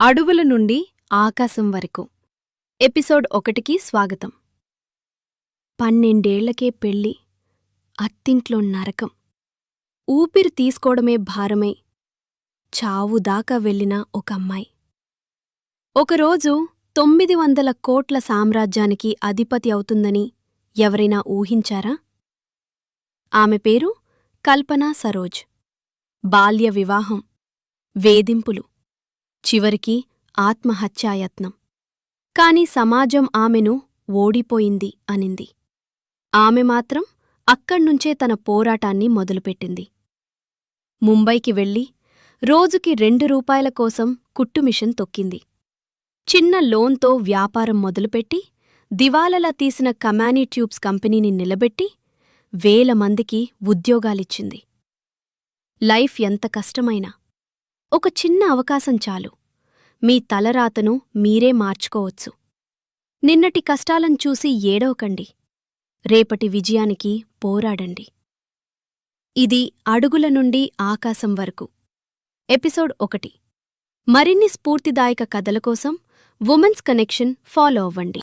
అడుగుల నుండి ఆకాశం వరకు ఎపిసోడ్ 1కి స్వాగతం. 12 పెళ్ళి, అత్తింట్లో నరకం, ఊపిరి తీసుకోవడమే భారమై చావుదాకా వెళ్లిన ఒక అమ్మాయి. ఒకరోజు 900 కోట్ల సామ్రాజ్యానికి అధిపతి అవుతుందని ఎవరైనా ఊహించారా? ఆమె పేరు కల్పనా సరోజ్. బాల్య వివాహం, వేధింపులు, చివరికి ఆత్మహత్యాయత్నం. కాని సమాజం ఆమెను ఓడిపోయింది అనింది. ఆమె మాత్రం అక్కడ్నుంచే తన పోరాటాన్ని మొదలుపెట్టింది. ముంబైకి వెళ్లి రోజుకి 2 రూపాయల కోసం కుట్టుమిషన్ తొక్కింది. చిన్న లోన్తో వ్యాపారం మొదలుపెట్టి దివాలలా తీసిన కమానీ ట్యూబ్స్ కంపెనీని నిలబెట్టి వేల మందికి ఉద్యోగాలిచ్చింది. లైఫ్ ఎంత కష్టమైనా ఒక చిన్న అవకాశం చాలు, మీ తలరాతను మీరే మార్చుకోవచ్చు. నిన్నటి కష్టాలను చూసి ఏడవకండి, రేపటి విజయానికి పోరాడండి. ఇది అడుగుల నుండి ఆకాశం వరకు ఎపిసోడ్ 1. మరిన్ని స్ఫూర్తిదాయక కథల కోసం ఉమెన్స్ కనెక్షన్ ఫాలో అవ్వండి.